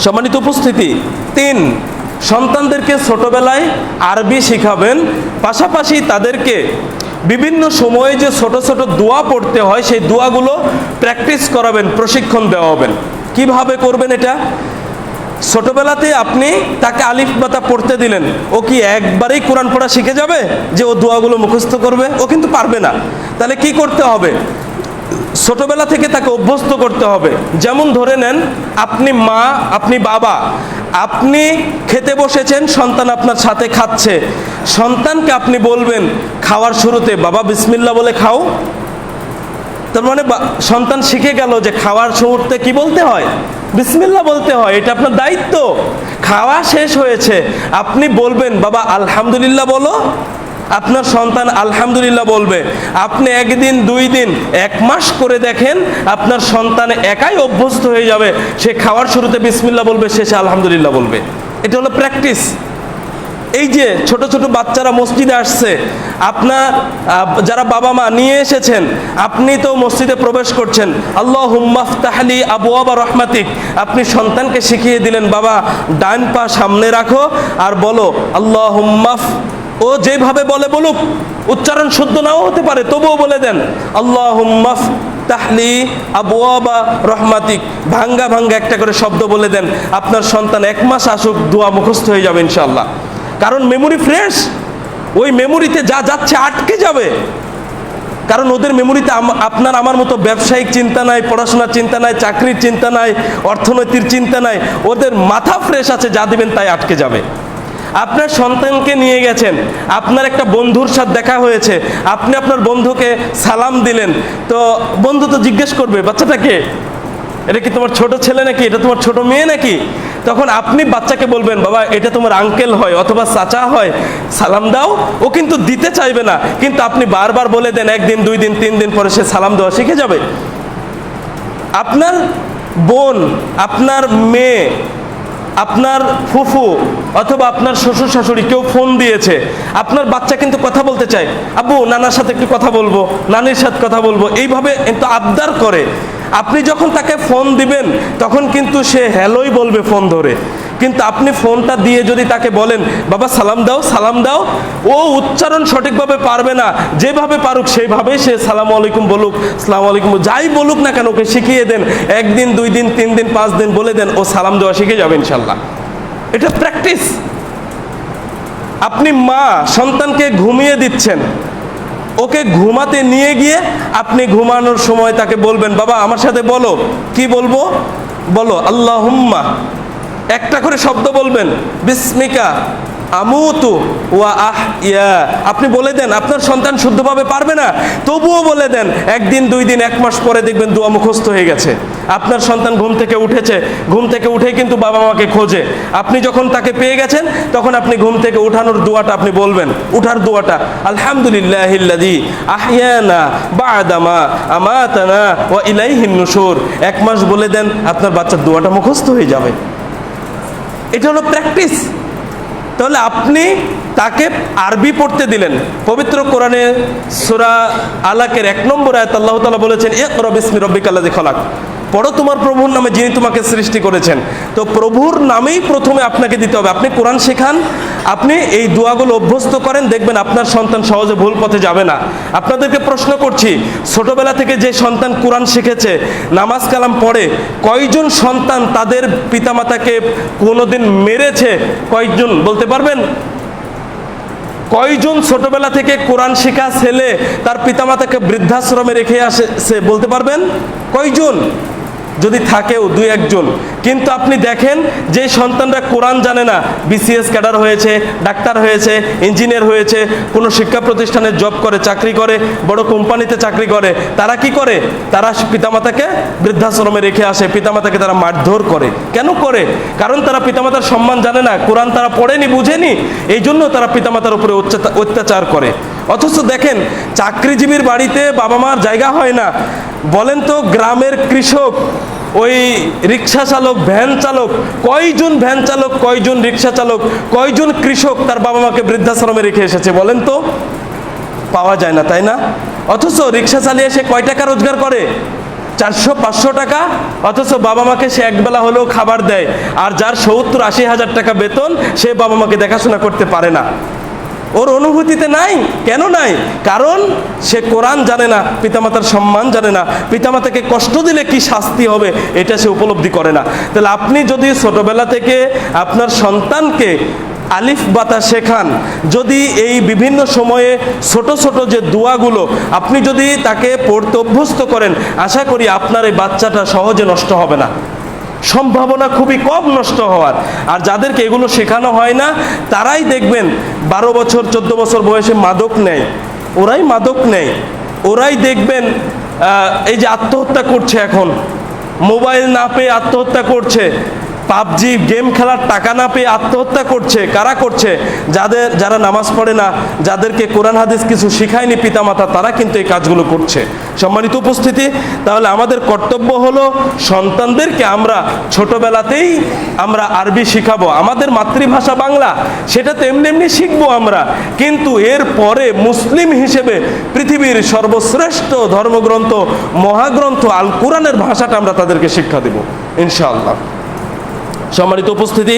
সম্মানিত উপস্থিতি, 3, সন্তানদেরকে ছোটবেলায় আরবি শিখাবেন, পাশাপাশি তাদেরকে বিভিন্ন সময়ে যে ছোট ছোট দোয়া পড়তে হয় সেই দোয়াগুলো প্র্যাকটিস করাবেন, প্রশিক্ষণ দেওয়াবেন। কিভাবে করবেন এটা? ছোটবেলাতে আপনি তাকে আলিফ বাতা পড়তে দিলেন, ও কি একবারেই কোরআন পড়া শিখে যাবে যে ও দোয়াগুলো মুখস্থ করবে? ও কিন্তু পারবে না। তাহলে কি করতে হবে? ছোটবেলা থেকে তাকে অভ্যস্ত করতে হবে। যেমন ধরে নেন, আপনি মা, আপনি বাবা, আপনি খেতে বসেছেন, সন্তান আপনার সাথে খাচ্ছে, সন্তানকে আপনি বলবেন খাওয়ার শুরুতে, বাবা বিসমিল্লাহ বলে খাও। তার মানে সন্তান শিখে গেল যে খাওয়ার শুরুতে কি বলতে হয়? বিসমিল্লাহ বলতে হয়। এটা আপনার দায়িত্ব। খাওয়া শেষ হয়েছে, আপনি বলবেন বাবা আলহামদুলিল্লাহ বলো। আপনার সন্তান আলহামদুলিল্লাহ বলবে। আপনি 1 দিন 2 দিন 1 মাস করে দেখেন, আপনার সন্তান একাই অভ্যস্ত হয়ে যাবে। সে খাওয়ার শুরুতে বিসমিল্লাহ বলবে, শেষে আলহামদুলিল্লাহ বলবে। এটা হলো প্র্যাকটিস। এই যে ছোট ছোট বাচ্চারা মসজিদে আসছে, আপনার যারা বাবা মা নিয়ে এসেছেন, আপনি তো মসজিদে প্রবেশ করছেন, আল্লাহুম্মা ফতাহলি আবওয়াবা রহমাতিক, আপনি সন্তানকে শিখিয়ে দিলেন বাবা ডান পা সামনে রাখো আর বলো আল্লাহুম্মা। ও যেভাবে বলে বলুক, উচ্চারণ শুদ্ধ নাও হতে পারে, তবুও বলে দেন আল্লাহুম্মা ফতাহলি আবওয়াবা রহমাতিক। ভাঙ্গা ভাঙ্গা একটা করে শব্দ বলে দেন। আপনার সন্তান 1 মাস আসুক, দোয়া মুখস্থ হয়ে যাবে ইনশাআল্লাহ। কারণ মেমোরি ফ্রেশ, ওই মেমোরিতে যা যাচ্ছে আটকে যাবে। কারণ ওদের মেমোরিতে আপনার আমার মতো ব্যবসায়িক চিন্তা নাই, পড়াশোনার চিন্তা নাই, চাকরির চিন্তা নাই, অর্থনৈতিক চিন্তা নাই। ওদের মাথা ফ্রেশ আছে, যা দিবেন তাই আটকে যাবে। আপনার সন্তানকে নিয়ে গেছেন, আপনার একটা বন্ধুর সাথে দেখা হয়েছে, আপনি আপনার বন্ধুকে সালাম দিলেন, তো বন্ধু তো জিজ্ঞেস করবে বাচ্চাটাকে, এটা কি তোমার ছোট ছেলে নাকি, এটা তোমার ছোট মেয়ে নাকি? তখন আপনি বাচ্চাকে বলবেন বাবা এটা তোমার আঙ্কেল হয় অথবা চাচা হয়, সালাম দাও। ও কিন্তু দিতে চাইবে না, কিন্তু আপনি বারবার বলে দেন, 1 দিন 2 দিন 3 দিন পরে সে সালাম দেওয়া শিখে যাবে। আপনার বোন, আপনার মেয়ে, আপনার ফুফু অথবা আপনার শ্বশুর শাশুড়ি কেউ ফোন দিয়েছে, আপনার বাচ্চা কিন্তু কথা বলতে চায়, আব্বু নানার সাথে একটু কথা বলবো, নানির সাথে কথা বলবো, এইভাবে কিন্তু আবদার করে। আপনি যখন তাকে ফোন দিবেন তখন কিন্তু সে হ্যালোই বলবে ফোন ধরে। কিন্তু আপনি ফোনটা দিয়ে যদি তাকে বলেন বাবা সালাম দাও, সালাম দাও, ও উচ্চারণ সঠিকভাবে পারবে না। যেভাবে পারুক সেইভাবেই সে সালাম আলাইকুম বলুক, সালাম আলাইকুম যাই বলুক না কেন, ওকে শিখিয়ে দেন। 1 দিন 2 দিন 3 দিন 5 দিন বলে দেন, ও সালাম দেওয়া শিখে যাবে ইনশাল্লাহ। এটা প্র্যাকটিস। আপনি মা সন্তানকে ঘুমিয়ে দিচ্ছেন, ওকে ঘুমাতে নিয়ে গিয়ে আপনি ঘুমানোর সময় তাকে বলবেন বাবা আমার সাথে বলো, কি বলবো? বলো আল্লাহুম্মা, একটা করে শব্দ বলবেন, বিসমিকা আমুতু ওয়া আহইয়া। আপনি বলে দেন। আপনার সন্তান শুদ্ধভাবে পারবে না, তবুও বলে দেন। 1 দিন 2 দিন 1 মাস পরে দেখবেন দোয়া মুখস্থ হয়ে গেছে। আপনার সন্তান ঘুম থেকে উঠেছে, ঘুম থেকে উঠেই কিন্তু বাবা মাকে খোঁজে। আপনি যখন তাকে পেয়ে গেছেন তখন আপনি ঘুম থেকে উঠানোর দোয়াটা আপনি বলবেন, উঠার দোয়াটা আলহামদুলিল্লাহিল্লাযী আহইয়ানা বা'দামা আমাতানা ওয়া ইলাইহিন নুশুর। 1 মাস বলে দেন, আপনার বাচ্চার দোয়াটা মুখস্থ হয়ে যাবে। এটা হলো প্র্যাকটিস। তাহলে আপনি তাকে আরবি পড়তে দিলেন। পবিত্র কোরআনে সূরা আলাকের 1 নম্বর আয়াত আল্লাহ তাআলা বলেছেন ইকরা বিসমি রাব্বিকাল্লাযী খালাক, পড়ো তোমার প্রভুর নামে যিনি তোমাকে সৃষ্টি করেছেন। তো প্রভুর নামেই প্রথমে আপনাকে দিতে হবে। আপনি কোরআন শেখান, আপনি এই দোয়াগুলো অভ্যস্ত করেন, দেখবেন আপনার সন্তান সহজে ভুল পথে যাবে না। আপনাদেরকে প্রশ্ন করছি, ছোটবেলা থেকে যে সন্তান কোরআন শিখেছে, নামাজ কালাম পড়ে, কয়জন সন্তান তাদের পিতামাতাকে কোনোদিন মেরেছে? কয়জন বলতে পারবেন? কয়জন ছোটবেলা থেকে কোরআন শেখা ছেলে তার পিতামাতাকে বৃদ্ধাশ্রমে রেখে আসে বলতে পারবেন? কয়জন? যদি থাকেও 2-1 জন। কিন্তু আপনি দেখেন যে সন্তানরা কোরআন জানে না, বিসিএস ক্যাডার হয়েছে, ডাক্তার হয়েছে, ইঞ্জিনিয়ার হয়েছে, কোনো শিক্ষা প্রতিষ্ঠানে জব করে, চাকরি করে, বড় কোম্পানিতে চাকরি করে, তারা কি করে? তারা পিতামাতাকে বৃদ্ধাশ্রমে রেখে আসে, পিতামাতাকে তারা মারধর করে। কেন করে? কারণ তারা পিতামাতার সম্মান জানে না, কোরআন তারা পড়েনি, বুঝেনি, এই জন্য তারা পিতামাতার উপরে অত্যাচার করে। অথচ দেখেন চাকরিজীবীর বাড়িতে বাবা মার জায়গা হয় না। বলেন তো গ্রামের কৃষক, ওই রিক্সা চালক, ভ্যান চালক, কয়জন ভ্যান চালক, কয়জন রিক্সা চালক, কয়জন কৃষক তার বাবা মাকে বৃদ্ধাশ্রমে রেখে এসেছে? বলেন তো, পাওয়া যায় না, তাই না? অথচ রিক্সা চালিয়ে সে কয় টাকা রোজগার করে? 400-500 টাকা, অথচ বাবা মাকে সে একবেলা হলেও খাবার দেয়। আর যার 70-80 হাজার টাকা বেতন, সে বাবা মাকে দেখাশোনা করতে পারে না। ওর অনুভূতিতে নাই। কেন নাই? কারণ সে কোরআন জানে না, পিতামাতার সম্মান জানে না, পিতামাতাকে কষ্ট দিলে কি শাস্তি হবে এটা সে উপলব্ধি করে না। তাহলে আপনি যদি ছোটবেলা থেকে আপনার সন্তানকে আলিফ বাতা শেখান, যদি এই বিভিন্ন সময়ে ছোট ছোট যে দোয়াগুলো আপনি যদি তাকে পড়তে অভ্যস্ত করেন, আশা করি আপনার এই বাচ্চাটা সহজে নষ্ট হবে না, সম্ভাবনা খুবই কম নষ্ট হওয়ার। আর যাদেরকে এগুলো শেখানো হয় না, তারাই দেখবেন 12 বছর 14 বছর বয়সে মাদক নেয়, ওরাই মাদক নেয়, ওরাই দেখবেন এই যে আত্মহত্যা করছে, এখন মোবাইল না পেয়ে আত্মহত্যা করছে, পাবজি গেম খেলার টাকা না পেয়ে আত্মহত্যা করছে। কারা করছে? যারা নামাজ পড়ে না, যাদেরকে কোরআন হাদিস কিছু শিখায়নি পিতামাতা, তারা কিন্তু এই কাজগুলো করছে। সম্মানিত উপস্থিতি, তাহলে আমাদের কর্তব্য হলো সন্তানদেরকে আমরা ছোটবেলাতেই আমরা আরবি শিখাবো। আমাদের মাতৃভাষা বাংলা, সেটা তো এমনি এমনি শিখবো আমরা, কিন্তু এর পরে মুসলিম হিসেবে পৃথিবীর সর্বশ্রেষ্ঠ ধর্মগ্রন্থ, মহাগ্রন্থ আল কোরআনের ভাষাটা আমরা তাদেরকে শিক্ষা দেব ইনশাআল্লাহ। সম্মানিত উপস্থিতি,